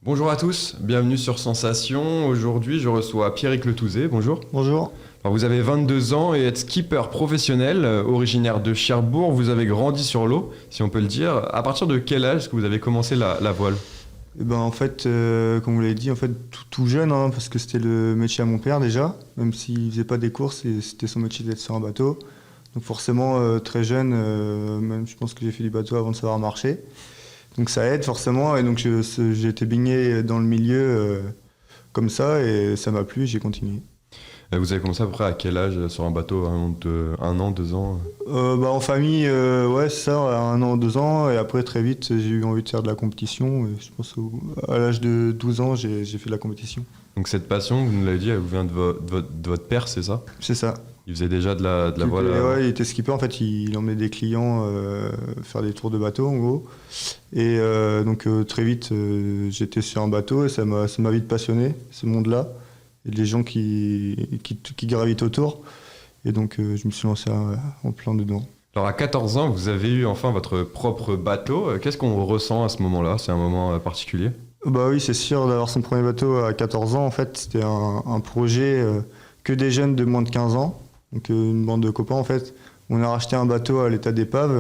Bonjour à tous, bienvenue sur Sensation. Aujourd'hui, je reçois Pierrick Letouzé. Bonjour. Bonjour. Alors, vous avez 22 ans et êtes skipper professionnel, originaire de Cherbourg. Vous avez grandi sur l'eau, si on peut le dire. À partir de quel âge est-ce que vous avez commencé la voile? En fait, comme vous l'avez dit, en fait, tout jeune, hein, parce que c'était le métier à mon père déjà, même s'il faisait pas des courses, et c'était son métier d'être sur un bateau. Donc forcément, très jeune, même je pense que j'ai fait du bateau avant de savoir marcher. Donc ça aide forcément, et donc j'ai été baigné dans le milieu comme ça, et ça m'a plu, et j'ai continué. Vous avez commencé à peu près à quel âge sur un bateau? Un an, 2 ans? En famille, ouais, c'est ça, à 1 an, 2 ans, et après très vite, j'ai eu envie de faire de la compétition. Et je pense à l'âge de 12 ans, j'ai fait de la compétition. Donc cette passion, vous nous l'avez dit, elle vous vient de votre père, c'est ça? C'est ça. Il faisait déjà de la voile? Ouais, il était skipper, en fait, il emmenait des clients faire des tours de bateau, en gros. Et donc très vite, j'étais sur un bateau et ça m'a vite passionné, ce monde-là, et les gens qui gravitent autour. Et donc je me suis lancé en plein dedans. Alors à 14 ans, vous avez eu enfin votre propre bateau. Qu'est-ce qu'on ressent à ce moment-là? C'est un moment particulier? Bah oui, c'est sûr, d'avoir son premier bateau à 14 ans, en fait, c'était un projet que des jeunes de moins de 15 ans. Donc une bande de copains, en fait. On a racheté un bateau à l'état d'épave,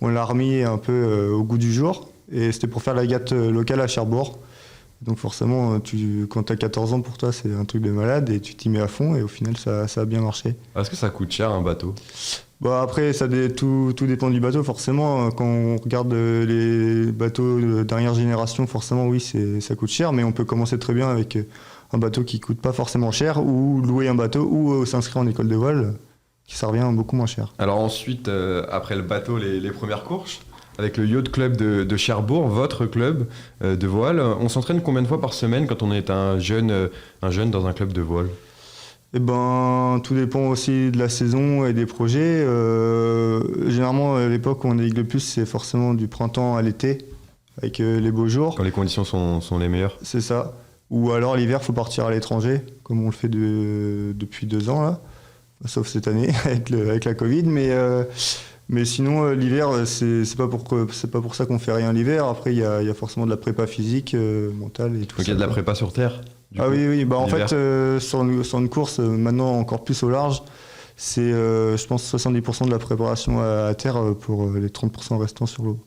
on l'a remis un peu au goût du jour. Et c'était pour faire la gâte locale à Cherbourg. Donc forcément, quand tu as 14 ans, pour toi, c'est un truc de malade et tu t'y mets à fond et au final, ça a bien marché. Est-ce que ça coûte cher un bateau? Après, tout dépend du bateau, forcément. Quand on regarde les bateaux de dernière génération, forcément, oui, ça coûte cher, mais on peut commencer très bien avec un bateau qui coûte pas forcément cher, ou louer un bateau, ou s'inscrire en école de voile, qui ça revient beaucoup moins cher. Alors ensuite, après le bateau, les premières courses, avec le Yacht Club de Cherbourg, votre club de voile, on s'entraîne combien de fois par semaine quand on est un jeune dans un club de voile? Tout dépend aussi de la saison et des projets. Généralement, à l'époque où on navigue le plus, c'est forcément du printemps à l'été, avec les beaux jours. Quand les conditions sont les meilleures? C'est ça. Ou alors l'hiver, il faut partir à l'étranger, comme on le fait depuis 2 ans, là. Sauf cette année, avec la Covid. Mais sinon, l'hiver, c'est pas pour ça qu'on fait rien l'hiver. Après, il y a forcément de la prépa physique, mentale et tout ça. Donc il y a de la prépa sur terre? Oui. En fait, sur une course, maintenant encore plus au large, c'est, je pense, 70% de la préparation à terre pour les 30% restants sur l'eau.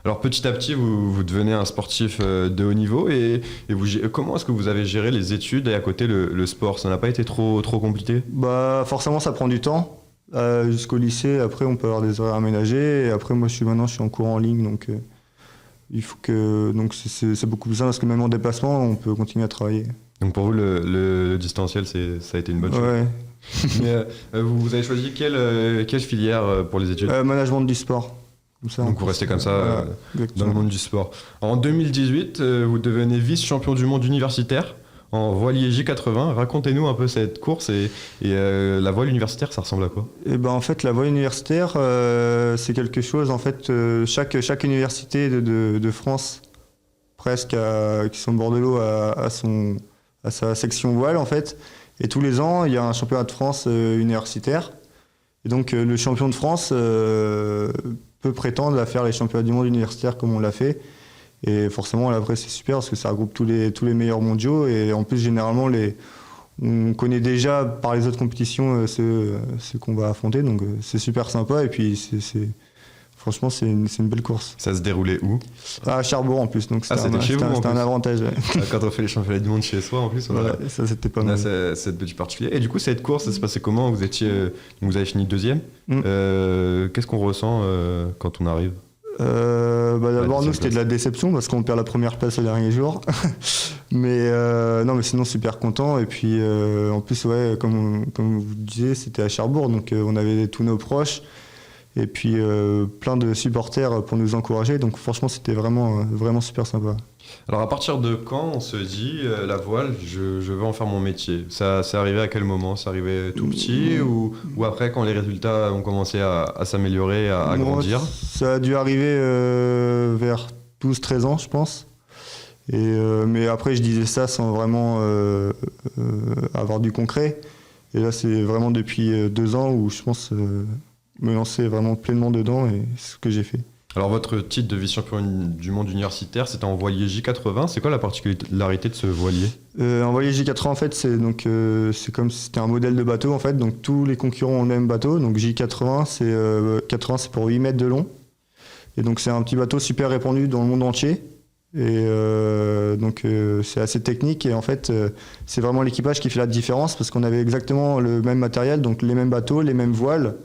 Alors petit à petit, vous devenez un sportif de haut niveau et comment est-ce que vous avez géré les études et à côté le sport? Ça n'a pas été trop compliqué? Forcément, ça prend du temps. Jusqu'au lycée, après, on peut avoir des horaires aménagés. Et après, moi, je suis en cours en ligne, donc il faut que, donc c'est beaucoup plus simple parce que même en déplacement, on peut continuer à travailler. Donc pour vous, le distanciel, ça a été une bonne chose? Ouais. Mais vous avez choisi quelle filière pour les études? Management du sport. Comme ça, donc vous restez comme ça voilà, dans le monde du sport. En 2018, vous devenez vice-champion du monde universitaire en voilier J80. Racontez-nous un peu cette course et la voile universitaire, ça ressemble à quoi? En fait, la voile universitaire, c'est quelque chose. En fait, chaque université de France, presque, qui sont au bord de l'eau, a sa section voile, en fait. Et tous les ans, il y a un championnat de France universitaire. Et donc, le champion de France peut prétendre à faire les championnats du monde universitaire comme on l'a fait. Et forcément, là, après, c'est super parce que ça regroupe tous les meilleurs mondiaux. Et en plus, généralement, on connaît déjà par les autres compétitions ceux qu'on va affronter. Donc, c'est super sympa. Et puis, franchement, c'est une belle course. Ça se déroulait où? À Cherbourg, en plus. Donc, c'était chez vous, c'était un avantage. Ouais. Quand on fait les championnats du monde chez soi, en plus, ça, c'était pas on a mal. cette petite particulier. Et du coup, cette course, ça se passait comment? Vous avez fini deuxième. Qu'est-ce qu'on ressent quand on arrive? D'abord, nous, c'était de la déception parce qu'on perd la première place au dernier jour. mais sinon, super content. Et puis, en plus, ouais, comme vous disiez, c'était à Cherbourg. Donc, on avait tous nos proches. Et puis, plein de supporters pour nous encourager. Donc, franchement, c'était vraiment super sympa. Alors, à partir de quand on se dit, la voile, je veux en faire mon métier? Ça, c'est arrivé à quel moment? C'est arrivé tout petit ou après, quand les résultats ont commencé à s'améliorer, à grandir? Ça a dû arriver vers 12-13 ans, je pense. Mais après, je disais ça sans vraiment avoir du concret. Et là, c'est vraiment depuis 2 ans où je pense me lancer vraiment pleinement dedans et c'est ce que j'ai fait. Alors votre titre de vice-champion du monde universitaire, c'était en voilier J80. C'est quoi la particularité de ce voilier? Un voilier J80 en fait c'est comme si c'était un modèle de bateau en fait, donc tous les concurrents ont le même bateau, donc J80 c'est pour 8 mètres de long, et donc c'est un petit bateau super répandu dans le monde entier, et c'est assez technique, et en fait c'est vraiment l'équipage qui fait la différence, parce qu'on avait exactement le même matériel, donc les mêmes bateaux, les mêmes voiles,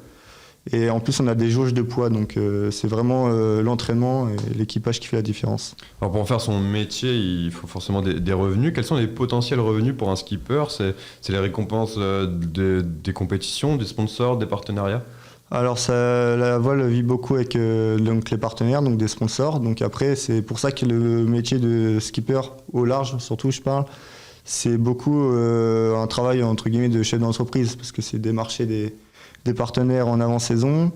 et en plus on a des jauges de poids, donc c'est vraiment l'entraînement et l'équipage qui fait la différence. Alors pour en faire son métier, il faut forcément des revenus. Quels sont les potentiels revenus pour un skipper? C'est les récompenses des compétitions, des sponsors, des partenariats? Alors la voile vit beaucoup avec donc les partenaires, donc des sponsors. Donc après, c'est pour ça que le métier de skipper au large, surtout je parle, c'est beaucoup un travail entre guillemets de chef d'entreprise, parce que c'est démarcher des partenaires en avant-saison.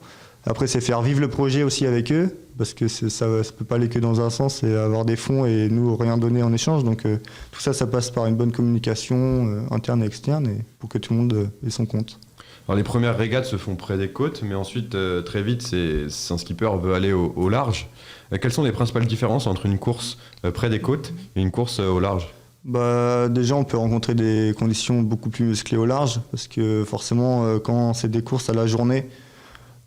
Après, c'est faire vivre le projet aussi avec eux, parce que ça peut pas aller que dans un sens, et avoir des fonds et nous rien donner en échange. Donc tout ça, ça passe par une bonne communication interne et externe, et pour que tout le monde ait son compte. Alors les premières régates se font près des côtes, mais ensuite, très vite, si un skipper veut aller au large. Quelles sont les principales différences entre une course près des côtes et une course au large? Déjà, on peut rencontrer des conditions beaucoup plus musclées au large, parce que forcément, quand c'est des courses à la journée,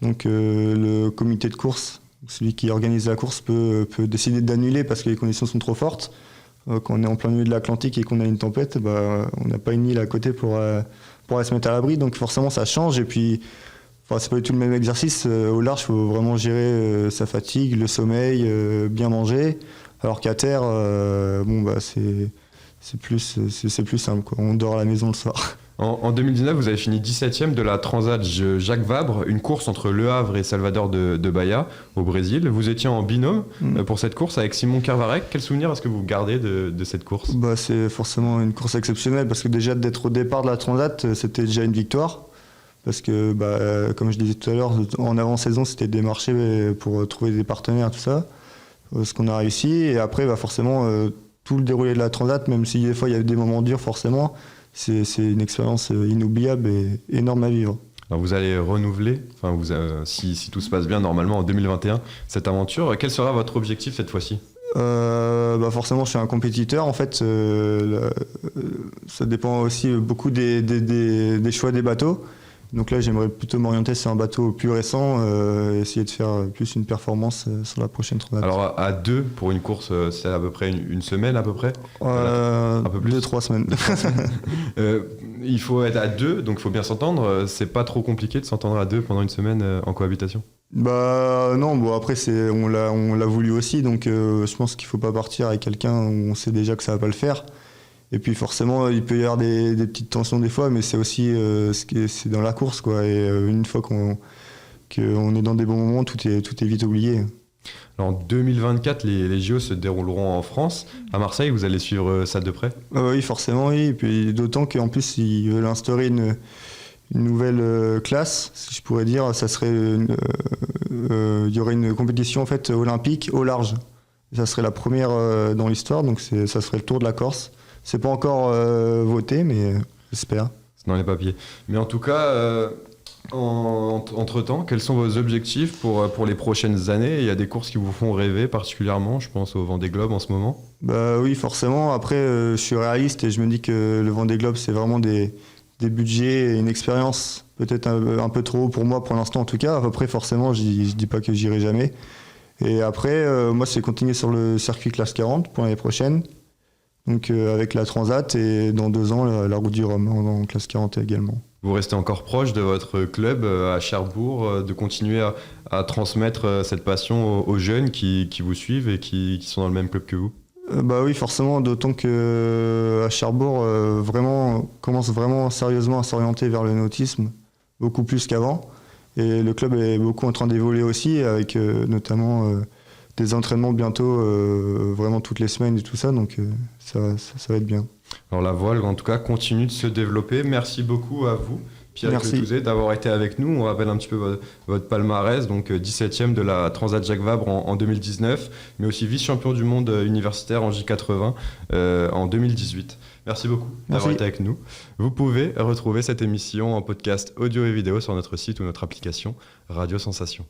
donc le comité de course, celui qui organise la course, peut décider d'annuler parce que les conditions sont trop fortes. Quand on est en plein milieu de l'Atlantique et qu'on a une tempête, on n'a pas une île à côté pour aller se mettre à l'abri, donc forcément ça change. Et puis, c'est pas du tout le même exercice. Au large, il faut vraiment gérer sa fatigue, le sommeil, bien manger, alors qu'à terre, c'est plus simple, quoi. On dort à la maison le soir. En 2019, vous avez fini 17e de la Transat Jacques Vabre, une course entre Le Havre et Salvador de Bahia, au Brésil. Vous étiez en binôme pour cette course avec Simon Kervarek. Quel souvenir est-ce que vous gardez de cette course? C'est forcément une course exceptionnelle, parce que déjà d'être au départ de la Transat, c'était déjà une victoire. Parce que, comme je disais tout à l'heure, en avant-saison, c'était des marchés pour trouver des partenaires, tout ça. Ce qu'on a réussi. Et après, forcément, tout le déroulé de la Transat, même si des fois il y a eu des moments durs, forcément, c'est une expérience inoubliable et énorme à vivre. Alors vous allez renouveler, si tout se passe bien normalement en 2021, cette aventure. Quel sera votre objectif cette fois-ci? Forcément, je suis un compétiteur. En fait, ça dépend aussi beaucoup des choix des bateaux. Donc là, j'aimerais plutôt m'orienter sur un bateau plus récent, essayer de faire plus une performance sur la prochaine Transat. Alors à deux pour une course, c'est à peu près une semaine à peu près? Un peu plus de 3 semaines. Il faut être à deux, donc il faut bien s'entendre. C'est pas trop compliqué de s'entendre à deux pendant une semaine en cohabitation? Non, après on l'a voulu aussi, donc je pense qu'il faut pas partir avec quelqu'un où on sait déjà que ça va pas le faire. Et puis forcément, il peut y avoir des petites tensions des fois, mais c'est aussi c'est dans la course, quoi. Et une fois qu'on est dans des bons moments, tout est vite oublié. Alors, en 2024, les JO se dérouleront en France. À Marseille, vous allez suivre ça de près? Oui, forcément, oui. Et puis d'autant qu'en plus, ils veulent instaurer une nouvelle classe, si je pourrais dire. Ça serait il y aurait une compétition en fait olympique au large. Ça serait la première dans l'histoire, donc ça serait le Tour de la Corse. C'est pas encore voté, mais j'espère. C'est dans les papiers. Mais en tout cas, entre-temps, quels sont vos objectifs pour les prochaines années? Il y a des courses qui vous font rêver particulièrement, je pense au Vendée Globe en ce moment. Oui, forcément. Après, je suis réaliste et je me dis que le Vendée Globe, c'est vraiment des budgets et une expérience peut-être un peu trop haut pour moi pour l'instant en tout cas. Après, forcément, je dis pas que j'irai jamais. Et après, moi, c'est continuer sur le circuit classe 40 pour l'année prochaine. Donc avec la Transat, et dans 2 ans, la Route du Rhum en classe 40 également. Vous restez encore proche de votre club à Cherbourg, de continuer à transmettre cette passion aux jeunes qui vous suivent et qui sont dans le même club que vous? Oui, forcément, d'autant que à Cherbourg, commence vraiment sérieusement à s'orienter vers le nautisme, beaucoup plus qu'avant. Et le club est beaucoup en train d'évoluer aussi, avec notamment des entraînements bientôt, vraiment toutes les semaines et tout ça, donc ça va être bien. Alors la voile, en tout cas, continue de se développer. Merci beaucoup à vous, Pierre Cletouzet, d'avoir été avec nous. On rappelle un petit peu votre palmarès, donc 17e de la Transat Jacques Vabre en 2019, mais aussi vice-champion du monde universitaire en J80 en 2018. Merci beaucoup d'avoir été avec nous. Vous pouvez retrouver cette émission en podcast audio et vidéo sur notre site ou notre application Radio Sensation.